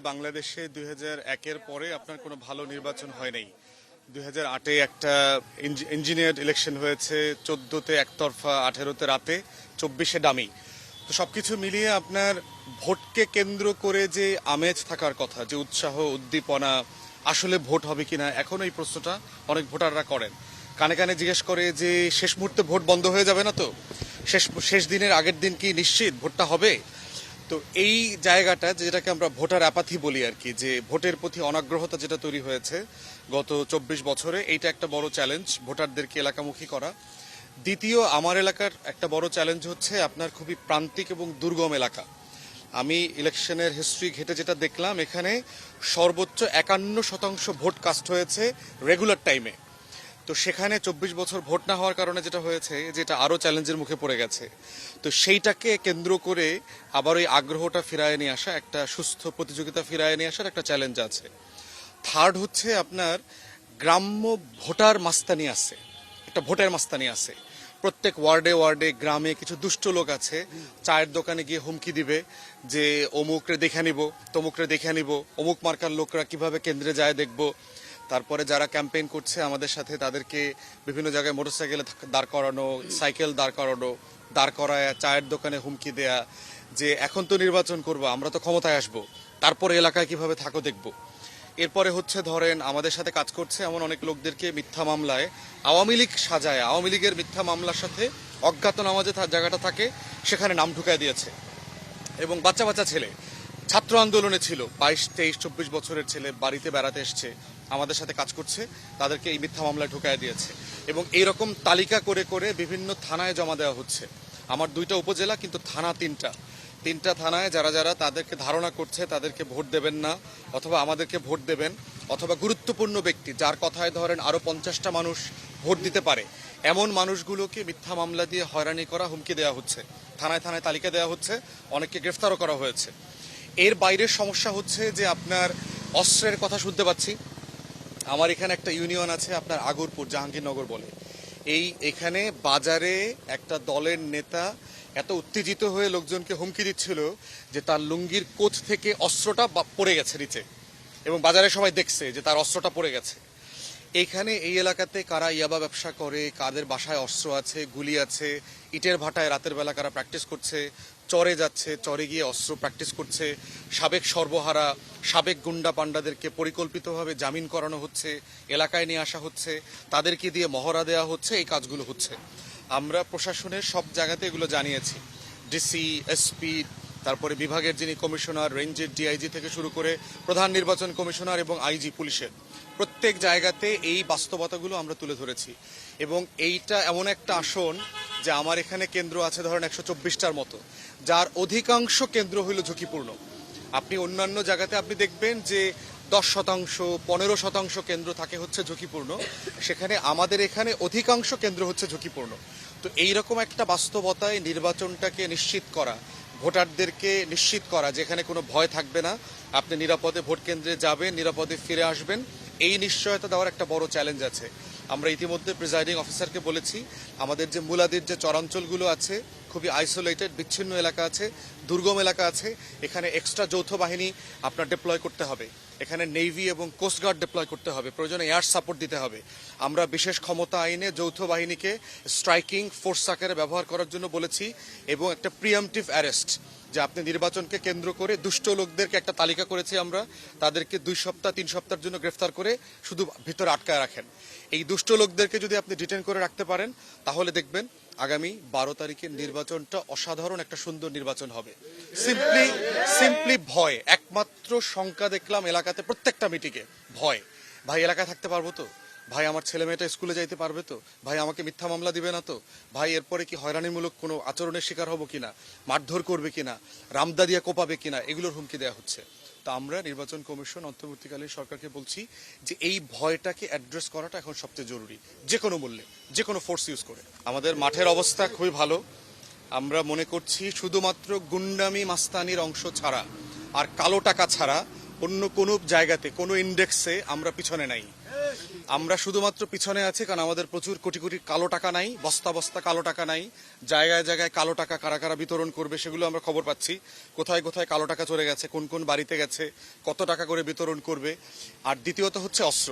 বাংলাদেশে 2001-এর পরে আপনার কোনো ভালো নির্বাচন হয় নাই। 2008-এ একটা ইঞ্জিনিয়ার্ড ইলেকশন হয়েছে, 14-তে একতরফা, 18-তে রাতে, 24-এ ডামি। তো সবকিছু মিলিয়ে আপনার ভোটকে কেন্দ্র করে যে আমেজ থাকার কথা, যে উৎসাহ উদ্দীপনা, আসলে ভোট হবে কিনা, এখন এই প্রশ্নটা অনেক ভোটাররা করেন। কানে কানে জিজ্ঞেস করে যে শেষ মুহূর্তে ভোট বন্ধ হয়ে যাবে না তো, শেষ দিনের আগের দিন কি নিশ্চিত ভোটটা হবে? তো এই জায়গাটা, যেটাকে আমরা ভোটার অ্যাপাথি বলি আর কি, যে ভোটের প্রতি অনাগ্রহতা যেটা তৈরি হয়েছে গত 24 বছরে, এইটা একটা বড় চ্যালেঞ্জ ভোটারদেরকে এলাকামুখী করা। দ্বিতীয়, আমার এলাকার একটা বড় চ্যালেঞ্জ হচ্ছে আপনার খুবই প্রান্তিক এবং দুর্গম এলাকা। আমি ইলেকশনের হিস্ট্রি ঘেটে যেটা দেখলাম, এখানে সর্বোচ্চ 51% ভোট কাস্ট হয়েছে রেগুলার টাইমে। তো সেখানে 24 বছর ভোট না হওয়ার কারণে যেটা হয়েছে, যেটা আরো চ্যালেঞ্জের মুখে পড়ে গেছে। তো সেইটাকে কেন্দ্র করে আবার ওই আগ্রহটা ফিরায় নিয়ে আসা, একটা সুস্থ প্রতিযোগিতা ফিরায় নিয়ে আসার একটা চ্যালেঞ্জ আছে। থার্ড হচ্ছে আপনার গ্রাম্য ভোটার মাস্তানি আছে, একটা ভোটের মাস্তানি আছে। প্রত্যেক ওয়ার্ডে ওয়ার্ডে গ্রামে কিছু দুষ্ট লোক আছে, চায়ের দোকানে গিয়ে হুমকি দিবে যে অমুকরে দেখে নিব, তমুকরে দেখে নিব, অমুক মার্কার লোকরা কিভাবে কেন্দ্রে যায় দেখব। তারপরে যারা ক্যাম্পেইন করছে আমাদের সাথে, তাদেরকে বিভিন্ন জায়গায় মোটরসাইকেলে দাঁড় করানো, সাইকেল দাঁড় করায় চায়ের দোকানে হুমকি দেয়া যে এখন তো নির্বাচন করবো, আমরা তো ক্ষমতায় আসবো, তারপরে এলাকায় কিভাবে থাকো দেখবো। এরপরে হচ্ছে ধরেন আমাদের সাথে কাজ করছে এমন অনেক লোকদেরকে মিথ্যা মামলায় আওয়ামী লীগ সাজায়, আওয়ামী লীগের মিথ্যা মামলার সাথে অজ্ঞাতনামা যে জায়গাটা থাকে সেখানে নাম ঢুকায় দিয়েছে। এবং বাচ্চা বাচ্চা ছেলে ছাত্র আন্দোলনে ছিল, 22, 23, 24 বছরের ছেলে বাড়িতে বেড়াতে এসছে, আমাদের সাথে কাজ করছে, তাদেরকে এই মিথ্যা মামলায় ঢুকায় দিয়েছে। এবং এইরকম তালিকা করে করে বিভিন্ন থানায় জমা দেওয়া হচ্ছে। আমার 2টা উপজেলা, কিন্তু থানা 3টা থানায় যারা যারা তাদেরকে ধারণা করছে তাদেরকে ভোট দেবেন না, অথবা আমাদেরকে ভোট দেবেন, অথবা গুরুত্বপূর্ণ ব্যক্তি যার কথায় ধরেন আরো 50টা মানুষ ভোট দিতে পারে, এমন মানুষগুলোকে মিথ্যা মামলা দিয়ে হয়রানি করা, হুমকি দেওয়া হচ্ছে, থানায় থানায় তালিকা দেওয়া হচ্ছে, অনেককে গ্রেফতারও করা হয়েছে। এর বাইরের সমস্যা হচ্ছে যে আপনার অস্ত্রের কথা শুনতে পাচ্ছি। আমার এখানে একটা ইউনিয়ন আছে আপনার আগরপুর, জাহাঙ্গীরনগর বলে। এখানে বাজারে একটা দলের নেতা এত উত্তেজিত হয়ে লোকজনকে হুমকি দিচ্ছিল যে তার লুঙ্গির কোচ থেকে অস্ত্রটা পড়ে গেছে নিচে, এবং বাজারে সবাই দেখছে যে তার অস্ত্রটা পড়ে গেছে। এইখানে এই এলাকাতে কারা ইয়াবা ব্যবসা করে, কাদের বাসায় অস্ত্র আছে, গুলি আছে, ইটের ভাটায় রাতের বেলা কারা প্র্যাকটিস করছে, চরে যাচ্ছে, চরে গিয়ে অস্ত্র প্র্যাকটিস করছে, সাবেক সর্বহারা, সাবেক গুন্ডা পান্ডাদেরকে পরিকল্পিতভাবে জামিন করানো হচ্ছে, এলাকায় নিয়ে আসা হচ্ছে, তাদেরকে দিয়ে মহড়া দেওয়া হচ্ছে, এই কাজগুলো হচ্ছে। আমরা প্রশাসনের সব জায়গাতে এগুলো জানিয়েছি, ডিসি, এসপি, তারপরে বিভাগের যিনি কমিশনার, রেঞ্জের ডিআইজি থেকে শুরু করে প্রধান নির্বাচন কমিশনার এবং আইজি পুলিশের, প্রত্যেক জায়গাতে এই বাস্তবতাগুলো আমরা তুলে ধরেছি। এবং এইটা এমন একটা আসন যে আমার এখানে কেন্দ্র আছে ধরেন 124টার মতো, যার অধিকাংশ কেন্দ্র হইল ঝুঁকিপূর্ণ। আপনি অন্যান্য জায়গাতে আপনি দেখবেন যে 10%, 15% কেন্দ্র থাকে হচ্ছে ঝুঁকিপূর্ণ, সেখানে আমাদের এখানে অধিকাংশ কেন্দ্র হচ্ছে ঝুঁকিপূর্ণ। তো এইরকম একটা বাস্তবতায় নির্বাচনটাকে নিশ্চিত করা, ভোটারদেরকে নিশ্চিত করা যেখানে কোনো ভয় থাকবে না, আপনি নিরাপদে ভোট কেন্দ্রে যাবেন, নিরাপদে ফিরে আসবেন, এই নিশ্চয়তা দেওয়ার একটা বড় চ্যালেঞ্জ আছে। আমরা ইতিমধ্যে প্রিজাইডিং অফিসারকে বলেছি, আমাদের যে মূলাদির যে চরাঞ্চলগুলো আছে, খুবই আইসোলেটেড, বিচ্ছিন্ন এলাকা আছে, দুর্গম এলাকা আছে, এখানে এক্সট্রা যৌথ বাহিনী আপনার ডিপ্লয় করতে হবে, এখানে নেভি এবং কোস্টগার্ড ডিপ্লয় করতে হবে, প্রয়োজনে এয়ার সাপোর্ট দিতে হবে। আমরা বিশেষ ক্ষমতা আইনে যৌথ বাহিনীকে স্ট্রাইকিং ফোর্স আকারে ব্যবহার করার জন্য বলেছি, এবং একটা প্রিএমটিভ অ্যারেস্ট, যে আপনি নির্বাচনকে কেন্দ্র করে দুষ্ট লোকদেরকে একটা তালিকা করেছি আমরা, তাদেরকে 2 সপ্তাহ 3 সপ্তাহের জন্য গ্রেফতার করে শুধু ভিতরে আটকায় রাখেন। এই দুষ্ট লোকদেরকে যদি আপনি ডিটেন করে রাখতে পারেন, তাহলে দেখবেন আগামী 12 তারিখের নির্বাচনটা অসাধারণ একটা সুন্দর নির্বাচন হবে। সিম্পলি ভয়, একমাত্র শঙ্কা দেখলাম এলাকাতে প্রত্যেকটা মিটিংয়ে, ভয়। ভাই এলাকায় থাকতে পারবো তো? ভাই আমার ছেলে মেয়েটা স্কুলে যাইতে পারবে তো? ভাই আমাকে মিথ্যা মামলা দিবে না তো? ভাই এরপরে কি হয়রানিমূলক কোনো আচরণের শিকার হব কিনা, মারধর করবে কিনা, রামদা দিয়ে কোপাবে কিনা, এগুলোর হুমকি দেওয়া হচ্ছে। তা আমরা নির্বাচন কমিশন, অন্তর্বর্তীকালীন সরকারকে বলছি যে এই ভয়টাকে অ্যাড্রেস করাটা এখন সবচেয়ে জরুরি, যে কোনো মূল্যে, যে কোনো ফোর্স ইউজ করে। আমাদের মাঠের অবস্থা খুবই ভালো। আমরা মনে করছি শুধুমাত্র গুন্ডামি মাস্তানির অংশ ছাড়া আর কালো টাকা ছাড়া অন্য কোনো জায়গাতে কোনো ইন্ডেক্সে আমরা পিছনে নাই। আমরা শুধুমাত্র পিছনে আছি কারণ আমাদের প্রচুর কোটি কোটি কালো টাকা নাই, বস্তা বস্তা কালো টাকা নাই। জায়গায় জায়গায় কালো টাকা কারা কারা বিতরণ করবে সেগুলো আমরা খবর পাচ্ছি। কোথায় কোথায় কালো টাকা চলে গেছে, কোন কোন বাড়িতে গেছে, কত টাকা করে বিতরণ করবে। আর দ্বিতীয়ত হচ্ছে অস্ত্র।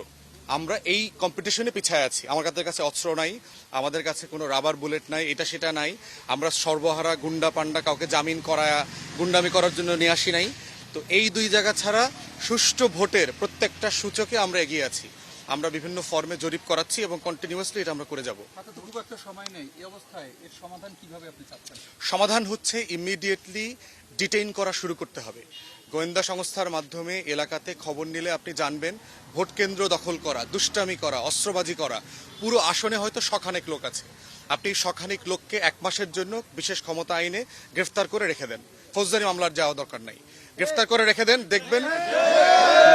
আমরা এই কম্পিটিশনে পিছায় আছি। আমাদের কাছে অস্ত্র নাই, আমাদের কাছে কোনো রাবার বুলেট নাই, এটা সেটা নাই। আমরা সর্বহারা গুন্ডা পান্ডা কাউকে জামিন করায়া গুন্ডামি করার জন্য নিয়ে আসি নাই। তো এই দুই জায়গা ছাড়া সুষ্ঠু ভোটের প্রত্যেকটা সূচকে আমরা এগিয়ে আছি। আমরা বিভিন্ন ফর্মে জরিপ করাচ্ছি এবং কন্টিনিউয়াসলি এটা আমরা করে যাব। হাতে তো খুব একটা সময় নেই, এই অবস্থায় এর সমাধান কিভাবে আপনি চাচ্ছেন? সমাধান হচ্ছে ইমিডিয়েটলি ডিটেইন করা শুরু করতে হবে। গোয়েন্দা সংস্থার মাধ্যমে এলাকাতে খবর নিলে আপনি জানবেন ভোট কেন্দ্র দখল করা, দুষ্টামি করা, অস্ত্রবাজি করা, পুরো আসনে হয়তো শখানেক লোক আছে। আপনি শখানেক লোককে 1 মাসের জন্য বিশেষ ক্ষমতা আইনে গ্রেফতার করে রেখে দেন। ফৌজদারি মামলার যাওয়া দরকার নাই, গ্রেফতার করে রেখে দেন, দেখবেন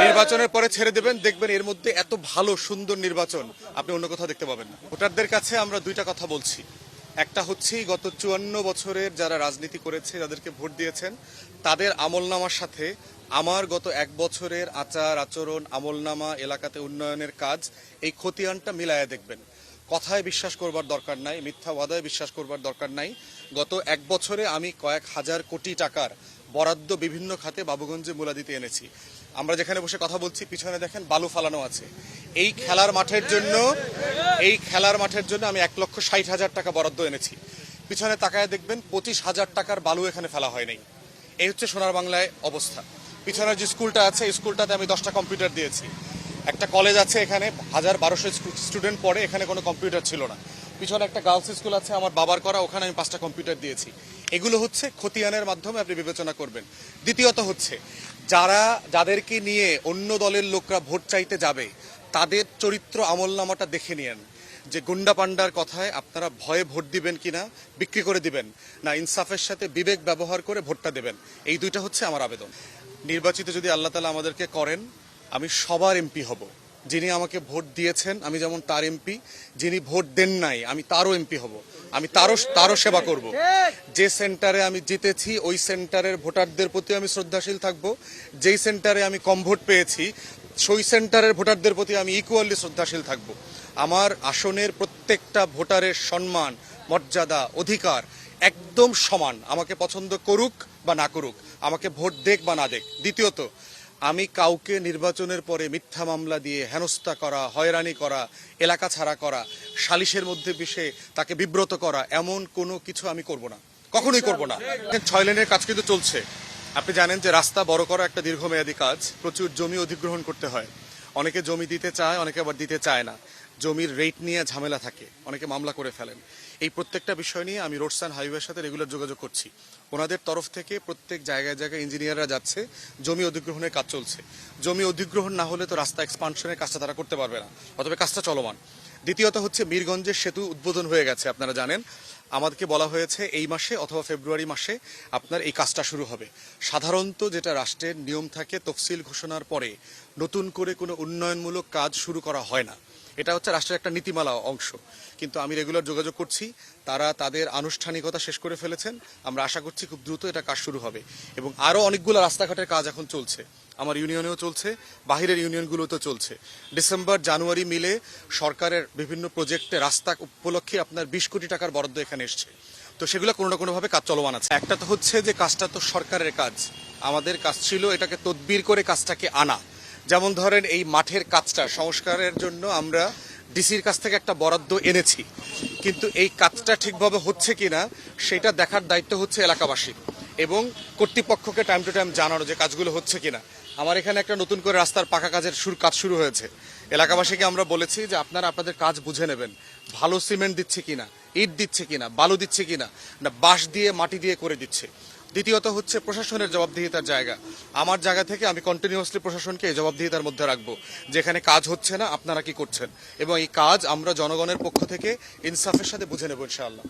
নির্বাচনের পরে ছেড়ে দেবেন, দেখবেন এর মধ্যে এত ভালো সুন্দর নির্বাচন আপনি অন্য কোথাও দেখতে পাবেন না। ভোটারদের কাছে আমরা দুইটা কথা বলছি। একটা হচ্ছে গত 54 বছরের যারা রাজনীতি করেছে, যাদেরকে ভোট দিয়েছেন, তাদের আমলনামার সাথে আমার গত 1 বছরের আচার আচরণ, আমলনামা, এলাকাতে উন্নয়নের কাজ, এই খতিয়ানটা মিলায়া দেখবেন। কথায় বিশ্বাস করবার দরকার নাই, মিথ্যা ওয়াদায় বিশ্বাস করবার দরকার নাই। গত 1 বছরে আমি কয়েক হাজার কোটি টাকার বরাদ্দ বিভিন্ন খাতে বাবুগঞ্জে মুলাদিতে এনেছি। আমরা যেখানে বসে কথা বলছি পিছনে দেখেন বালু ফালানো আছে। এই খেলার মাঠের জন্য আমি 1,60,000 টাকা বরাদ্দ এনেছি। পিছনে তাকায় দেখবেন 25,000 টাকার বালু এখানে ফেলা হয় নাই। এই হচ্ছে সোনার বাংলায় অবস্থা। পিছনের যে স্কুলটা আছে, এই স্কুলটাতে আমি 10টা কম্পিউটার দিয়েছি। একটা কলেজ আছে, এখানে 1,1200 স্টুডেন্ট পড়ে, এখানে কোনো কম্পিউটার ছিল না। পিছনে একটা গার্লস স্কুল আছে আমার বাবার করা, ওখানে আমি 5টা কম্পিউটার দিয়েছি। এগুলো হচ্ছে খতিয়ানের মাধ্যমে আপনি বিবেচনা করবেন। দ্বিতীয়ত হচ্ছে যাদেরকে নিয়ে অন্য দলের লোকরা ভোট চাইতে যাবে, তাদের চরিত্র আমলনামাটা দেখে নিয়েন যে গুন্ডা পান্ডার কথায় আপনারা ভয়ে ভোট দিবেন কিনা, বিক্রি করে দিবেন না ইনসাফের সাথে বিবেক ব্যবহার করে ভোটটা দেবেন। এই দুইটা হচ্ছে আমার আবেদন। নির্বাচিত যদি আল্লাহ তাআলা আমাদেরকে করেন, আমি সবার এমপি হব। যিনি আমাকে ভোট দিয়েছেন আমি যেমন তার এমপি, যিনি ভোট দেন নাই আমি তারও এমপি হব। আমি তারও সেবা করব। যে সেন্টারে আমি জিতেছি ওই সেন্টারের ভোটারদের প্রতি আমি শ্রদ্ধাশীল থাকব। যেই সেন্টারে আমি কম ভোট পেয়েছি সেই সেন্টারের ভোটারদের প্রতি আমি ইকুয়ালি শ্রদ্ধাশীল থাকব। আমার আসনের প্রত্যেকটা ভোটারের সম্মান, মর্যাদা, অধিকার একদম সমান। আমাকে পছন্দ করুক বা না করুক, আমাকে ভোট দেখ বা না দেখ। দ্বিতীয়ত, আমি কাউকে নির্বাচনের পরে মিথ্যা মামলা দিয়ে হেনস্থা করা, হয়রানি করা, এলাকা ছাড়া করা, সালিশের মধ্যে বিষে তাকে বিব্রত করা, এমন কোনো কিছু আমি করব না, কখনোই করব না। 6 লেনের কাজ কিন্তু চলছে। আপনি জানেন যে রাস্তা বড় করা একটা দীর্ঘমেয়াদী কাজ, প্রচুর জমি অধিগ্রহণ করতে হয়। অনেকে জমি দিতে চায়, অনেকে আবার দিতে চায় না। জমির রেট নিয়ে ঝামেলা থাকে, অনেকে মামলা করে ফেলেন। এই প্রত্যেকটা বিষয় নিয়ে আমি রোডস অ্যান্ড হাইওয়ের সাথে রেগুলার যোগাযোগ করছি। ওনাদের তরফ থেকে প্রত্যেক জায়গায় জায়গায় ইঞ্জিনিয়াররা যাচ্ছে, জমি অধিগ্রহণের কাজ চলছে। জমি অধিগ্রহণ না হলে তো রাস্তা এক্সপানশনের কাজটা তারা করতে পারবে না, অতএব কাজটা চলমান। দ্বিতীয়ত হচ্ছে মিরগঞ্জের সেতু উদ্বোধন হয়ে গেছে, আপনারা জানেন। আমাদেরকে বলা হয়েছে এই মাসে অথবা ফেব্রুয়ারি মাসে আপনার এই কাজটা শুরু হবে। সাধারণত যেটা রাষ্ট্রের নিয়ম থাকে, তফসিল ঘোষণার পরে নতুন করে কোনো উন্নয়নমূলক কাজ শুরু করা হয় না। এটা হচ্ছে রাষ্ট্রের একটা নীতিমালা অংশ। কিন্তু আমি রেগুলার যোগাযোগ করছি, তারা তাদের আনুষ্ঠানিকতা শেষ করে ফেলেছেন। আমরা আশা করছি খুব দ্রুত এটা কাজ শুরু হবে। এবং আরও অনেকগুলো রাস্তাঘাটের কাজ এখন চলছে, আমার ইউনিয়নেও চলছে, বাহিরের ইউনিয়নগুলোতেও চলছে। ডিসেম্বর জানুয়ারি মিলে সরকারের বিভিন্ন প্রজেক্টে রাস্তা উপলক্ষে আপনার 20 কোটি টাকার বরাদ্দ এখানে এসছে। তো সেগুলো কোনো না কোনোভাবে কাজ চলমান আছে। একটা তো হচ্ছে যে কাজটা তো সরকারের কাজ, আমাদের কাজ ছিল এটাকে তদবির করে কাজটাকে আনা। যেমন ধরেন এই মাঠের কাজটা সংস্কারের জন্য আমরা ডিসির কাছ থেকে একটা বরাদ্দ এনেছি, কিন্তু এই কাজটা ঠিকভাবে হচ্ছে কিনা সেটা দেখার দায়িত্ব হচ্ছে এলাকাবাসী এবং কর্তৃপক্ষকে টাইম টু টাইম জানানো যে কাজগুলো হচ্ছে কিনা। আমার এখানে একটা নতুন করে রাস্তার পাকা কাজের কাজ শুরু হয়েছে। এলাকাবাসীকে আমরা বলেছি যে আপনারা আপনাদের কাজ বুঝে নেবেন, ভালো সিমেন্ট দিচ্ছে কিনা, ইট দিচ্ছে কিনা, বালু দিচ্ছে কিনা, না বাঁশ দিয়ে মাটি দিয়ে করে দিচ্ছে। দ্বিতীয়ত হচ্ছে প্রশাসনের জবাবদিহিতার জায়গা। আমার জায়গা থেকে আমি কন্টিনিউয়াসলি প্রশাসনকে এই জবাবদিহিতার মধ্যে রাখবো, যেখানে কাজ হচ্ছে না আপনারা কি করছেন, এবং এই কাজ আমরা জনগণের পক্ষ থেকে ইনসাফের সাথে বুঝে নেব ইনশাআল্লাহ।